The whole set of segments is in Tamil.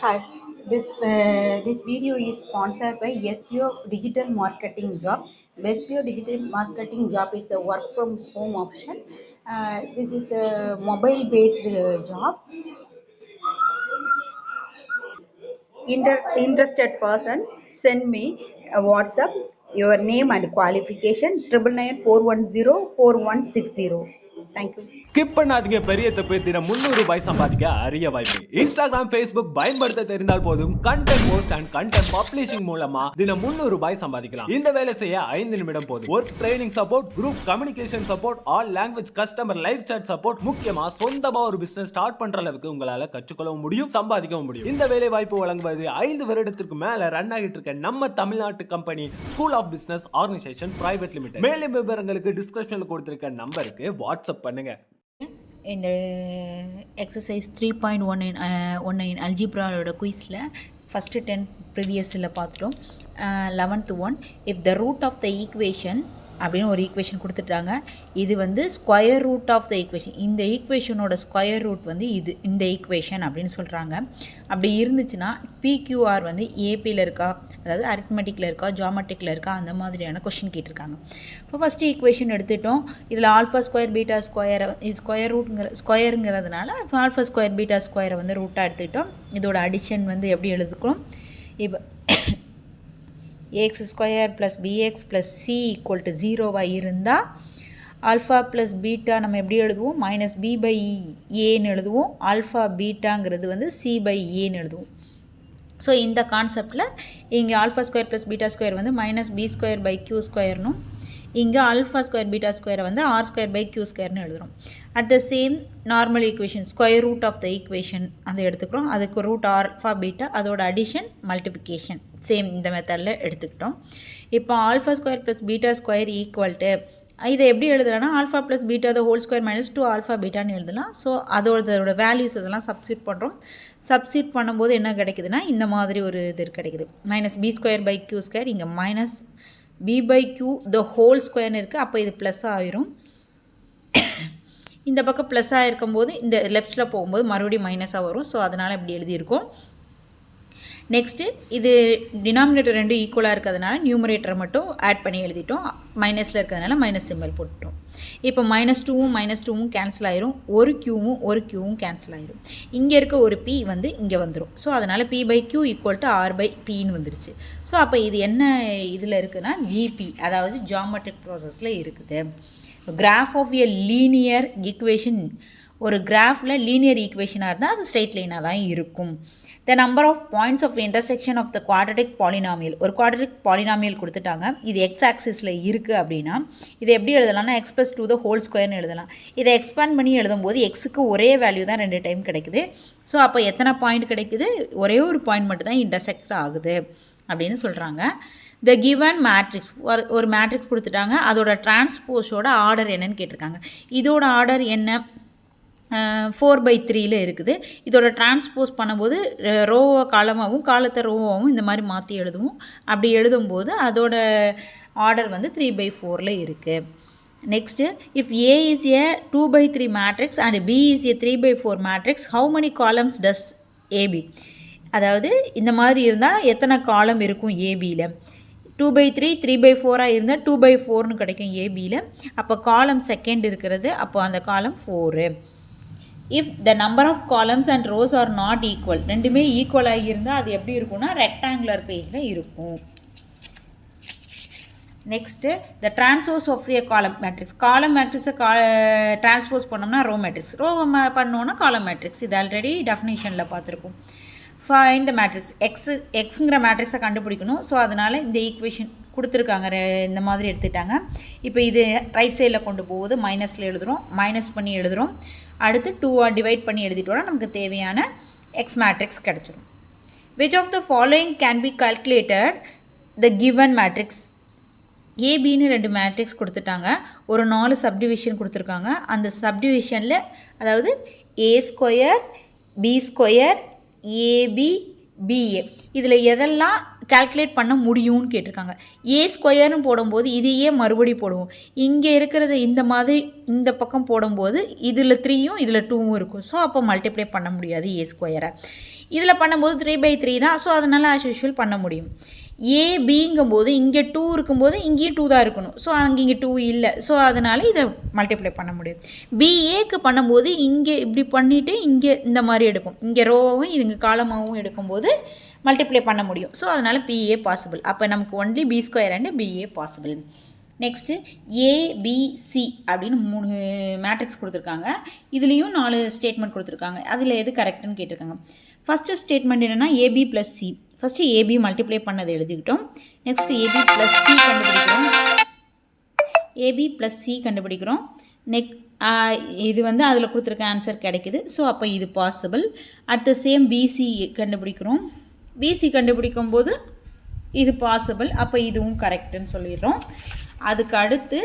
Hi, this video is sponsored by SPO Digital Marketing Job. SPO Digital Marketing Job is the work from home option. This is a mobile based job. Interested person send me a WhatsApp your name and qualification 9994104160. Thank you. Skip பண்ணாதீங்க. பெரிய தப்பு. தினம் ₹300 சம்பாதிக்க அரிய வாய்ப்பு. இன்ஸ்டாகிராம், Facebook பயன்படுத்த தெரிந்தால் போதும் content post and content publishing மூலமா தினம் ₹300 சம்பாதிக்கலாம். இந்த வேலை செய்ய 5 நிமிடம் போதும். Work training support, group communication support, all language customer live chat support, முக்கியமா சொந்தமா ஒரு பிசினஸ் ஸ்டார்ட் பண்ற அளவுக்கு உங்களால கற்றுக்கொள்ளவும் முடியும், சம்பாதிக்கவும் முடியும். இந்த வேலை வாய்ப்பு வழங்குவது 5 வருடத்திற்கு மேல ரன் ஆகிட்டு இருக்க நம்ம தமிழ்நாட்டு company school of business organisation private limited. மேலும் விவரங்களுக்கு டிஸ்கிரிப்ஷன்ல கொடுத்திருக்க நம்பருக்கு வாட்ஸ்அப் பண்ணுங்க. இந்த எக்ஸசைஸ் 3.1 இன் அல்ஜிப்ராவோட குயிஸில் ஃபஸ்ட்டு 10 ப்ரீவியஸில் பார்த்துட்டோம். 11th one, if the root of the equation அப்படின்னு ஒரு ஈக்குவேஷன் கொடுத்துட்டாங்க. இது வந்து square root of the equation, இந்த ஈக்குவேஷனோட ஸ்கொயர் ரூட் வந்து இந்த ஈக்குவேஷன் அப்படின்னு சொல்கிறாங்க. அப்படி இருந்துச்சுன்னா பிக்யூஆர் வந்து ஏபியில் இருக்கா, அதாவது அரித்மெட்டிக்கில் இருக்கா, ஜாமெட்ரிக்கில் இருக்கா, அந்த மாதிரியான கொஷின் கேட்டிருக்காங்க. இப்போ ஃபஸ்ட்டு ஈக்குவேஷன் எடுத்துட்டோம். இதில் ஆல்ஃபா ஸ்கொயர் பீட்டா ஸ்கொயரை இது ஸ்கொயருங்கிறதுனால இப்போ ஆல்ஃபா ஸ்கொயர் பீட்டா ஸ்கொயரை வந்து ரூட்டாக எடுத்துக்கிட்டோம். இதோட அடிஷன் வந்து எப்படி எழுதுக்கிறோம்? இப்போ ax square plus b x plus C equal to 0வாக இருந்தால் ஆல்ஃபா ப்ளஸ் பீட்டா நம்ம எப்படி எழுதுவோம்? மைனஸ் பி பை ஏன்னு எழுதுவோம். ஆல்ஃபா பீட்டாங்கிறது வந்து சி பை ஏன்னு எழுதுவோம். ஸோ இந்த கான்செப்டில் இங்கே alpha square plus beta square வந்து minus p square by q ஸ்கொயர்னும், இங்கே ஆல்ஃபா ஸ்கொயர் பீட்டா ஸ்கொயரை வந்து ஆர் ஸ்கொயர் பை கியூ ஸ்கொயர்னு எழுதுகிறோம். At the same normal equation square root of the equation அதை எடுத்துக்கிறோம். அதுக்கு ரூட் ஆல்ஃபா பீட்டா, அதோட அடிஷன் மல்டிப்ளிகேஷன் சேம் இந்த மெத்தடில் எடுத்துக்கிட்டோம். இப்போ alpha square plus beta square equal to இதை எப்படி எழுதுறேன்னா alpha plus beta the whole square minus 2 alpha பீட்டான்னு எழுதலாம். ஸோ அதோட வேல்யூஸ் இதெல்லாம் சப்ஸ்டியூட் பண்ணுறோம். சப்ஸ்டியூட் பண்ணும்போது என்ன கிடைக்குதுன்னா இந்த மாதிரி ஒரு இது கிடைக்குது. Minus p square by q square, இங்கே minus p by q the whole ஸ்கொயர்னு இருக்குது. அப்போ இது ப்ளஸ் ஆயிரும். இந்த பக்கம் ப்ளஸ் ஆகிருக்கும் போது இந்த லெஃப்ட்டில் போகும்போது மறுபடியும் மைனஸாக வரும். ஸோ அதனால் இப்படி எழுதியிருக்கோம். நெக்ஸ்ட்டு இது டினாமினேட்டர் ரெண்டும் ஈக்குவலாக இருக்கிறதுனால நியூமரேட்டரை மட்டும் ஆட் பண்ணி எழுதிட்டோம். மைனஸில் இருக்கிறதுனால மைனஸ் சிம்பிள் போட்டுட்டோம். இப்போ மைனஸ் டூவும் கேன்சல் ஆயிரும். ஒரு க்யூவும் கேன்சல் ஆயிரும். இங்கே இருக்க ஒரு பி வந்து இங்கே வந்துடும். ஸோ அதனால் p by q equal to r by பின்னு வந்துருச்சு. ஸோ அப்போ இது என்ன இதில் இருக்குதுன்னா ஜிபி, அதாவது ஜாமெட்ரிக் ப்ராசஸில் இருக்குது. Graph of a linear equation, ஒரு கிராஃபில் லீனியர் ஈக்குவேஷனாக இருந்தால் அது ஸ்ட்ரெயிட் லைனாக தான் இருக்கும். The number of points of intersection of the quadratic polynomial, ஒரு குவாட்ரட்டிக் பாலினாமியல் கொடுத்துட்டாங்க. இது எக்ஸ் ஆக்சிஸில் இருக்குது அப்படின்னா இதை எப்படி எழுதலாம்னா எக்ஸ் ப்ளஸ் 2 த ஹோல் ஸ்கொயர்னு எழுதலாம். இதை எக்ஸ்பேண்ட் பண்ணி எழுதும்போது எக்ஸுக்கு ஒரே வேல்யூ தான் 2 டைம் கிடைக்குது. ஸோ அப்போ எத்தனை பாயிண்ட் கிடைக்குது? ஒரே ஒரு பாயிண்ட் மட்டும் தான் இன்டர்செக்ட் ஆகுது அப்படின்னு சொல்கிறாங்க. த கிவன் மேட்ரிக்ஸ், ஒரு மேட்ரிக்ஸ் கொடுத்துட்டாங்க. அதோட டிரான்ஸ்போஸோட ஆர்டர் என்னன்னு கேட்டிருக்காங்க. இதோட ஆர்டர் என்ன? 4/3 இருக்குது. இதோட டிரான்ஸ்போஸ் பண்ணும்போது ரோவை காலமாகவும் காலத்தை ரோவாகவும் இந்த மாதிரி மாற்றி எழுதுவோம். அப்படி எழுதும்போது அதோட ஆர்டர் வந்து 3/4 இருக்குது. Next, if A is a 2/3 matrix and B is a 3/4 matrix, how many columns does AB? அதாவது இந்த மாதிரி இருந்தால் எத்தனை காலம் இருக்கும் ஏபியில்? 2/3 3/4 இருந்தால் 2/4ன்னு கிடைக்கும் ஏபியில். அப்போ காலம் செகண்ட் இருக்கிறது, அப்போ அந்த column 4. If the number of columns and rows are not equal, ரெண்டுமே ஈக்குவலாக இருந்தால் அது எப்படி இருக்கும்னா ரெக்டாங்குலர் பேஜில் இருக்கும். Next, the transpose of A column matrix, காலம் மேட்ரிக்ஸை டிரான்ஸ்போஸ் பண்ணோம்னா ரோ மேட்ரிக்ஸ், ரோ பண்ணோன்னா காலம் மேட்ரிக்ஸ். இது ஆல்ரெடி டெஃபினேஷனில் பார்த்துருக்கோம். ஃபைண்ட் த மேட்ரிக்ஸ், எக்ஸுங்கிற மேட்ரிக்ஸை கண்டுபிடிக்கணும். ஸோ அதனால் இந்த ஈக்குவேஷன் கொடுத்துருக்காங்க, இந்த மாதிரி எடுத்துட்டாங்க. இப்போ இது ரைட் சைடில் கொண்டு போகுது, மைனஸில் எழுதுகிறோம், மைனஸ் பண்ணி எழுதுகிறோம். அடுத்து 2 டிவைட் பண்ணி எழுதிட்டோம்னா நமக்கு தேவையான எக்ஸ் மேட்ரிக்ஸ் கிடச்சிரும். Which of the following can be calculated the given matrix? ஏபின்னு 2 மேட்ரிக்ஸ் கொடுத்துட்டாங்க. ஒரு 4 சப்டிவிஷன் கொடுத்துருக்காங்க. அந்த சப்டிவிஷனில் அதாவது A square B square AB BA, இதில் எதெல்லாம் கால்குலேட் பண்ண முடியும்னு கேட்டிருக்காங்க. ஏ ஸ்கொயர்னு போடும்போது இதையே மறுபடி போடுவோம். இங்கே இருக்கிறத இந்த மாதிரி இந்த பக்கம் போடும்போது இதில் 3யும் இதில் 2வும் இருக்கும். ஸோ அப்போ மல்டிப்ளை பண்ண முடியாது ஏ ஸ்கொயரை. இதில் பண்ணும்போது 3/3 தான். ஸோ அதனால் ஆஸ் யூஷுவல் பண்ண முடியும். ஏபிங்கும்போது இங்கே 2 இருக்கும்போது இங்கேயும் 2 தான் இருக்கணும். ஸோ அங்கே இங்கே 2 இல்லை. ஸோ அதனால் இதை மல்டிப்ளை பண்ண முடியும். பிஏக்கு பண்ணும்போது இங்கே இப்படி பண்ணிவிட்டு இங்கே இந்த மாதிரி எடுக்கும். இங்கே ரோவும் இங்கே காலமாகவும் எடுக்கும்போது மல்டிப்ளை பண்ண முடியும். ஸோ அதனால் பிஏ பாசிபிள். அப்போ நமக்கு only B square and BA possible. Next ABC அப்படின்னு 3 மேட்ரிக்ஸ் கொடுத்துருக்காங்க. இதுலேயும் 4 ஸ்டேட்மெண்ட் கொடுத்துருக்காங்க. அதில் எது கரெக்டுன்னு கேட்டிருக்காங்க. ஃபஸ்ட்டு ஸ்டேட்மெண்ட் என்னென்னா AB plus C. First AB multiply பண்ணதை எழுதிக்கிட்டோம். நெக்ஸ்ட்டு ஏபி ப்ளஸ் சி கண்டுபிடிக்கிறோம். ஏபி ப்ளஸ் சி கண்டுபிடிக்கிறோம். இது வந்து அதில் கொடுத்துருக்க ஆன்சர் கிடைக்குது. ஸோ அப்போ இது possible. At the same BC கண்டுபிடிக்கிறோம். பிசி கண்டுபிடிக்கும் போது இது பாசிபிள். அப்போ இதுவும் கரெக்டுன்னு சொல்லிடுறோம். அதுக்கு அடுத்து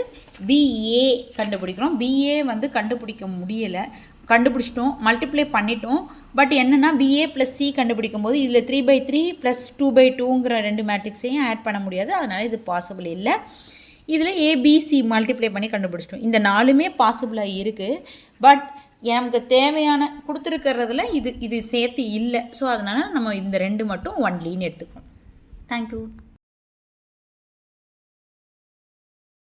பிஏ கண்டுபிடிக்கிறோம். பிஏ வந்து கண்டுபிடிக்க முடியலை, கண்டுபிடிச்சிட்டோம், மல்டிப்ளை பண்ணிட்டோம். பட் என்னென்னா பிஏ ப்ளஸ் சி கண்டுபிடிக்கும் போது இதில் 3/3 ப்ளஸ் 2/2ங்கிற 2 மேட்ரிக்ஸையும் ஆட் பண்ண முடியாது. அதனால் இது பாசிபிள் இல்லை. இதில் ஏபிசி மல்டிப்ளை பண்ணி கண்டுபிடிச்சிட்டோம். இந்த 4மே பாசிபிளாக இருக்குது. பட் நமக்கு தேவையான கொடுத்துருக்கிறதுல இது சேர்த்து இல்லை. ஸோ அதனால் நம்ம இந்த 2 மட்டும் ஒன்லின்னு எடுத்துக்கிறோம். தேங்க்யூ.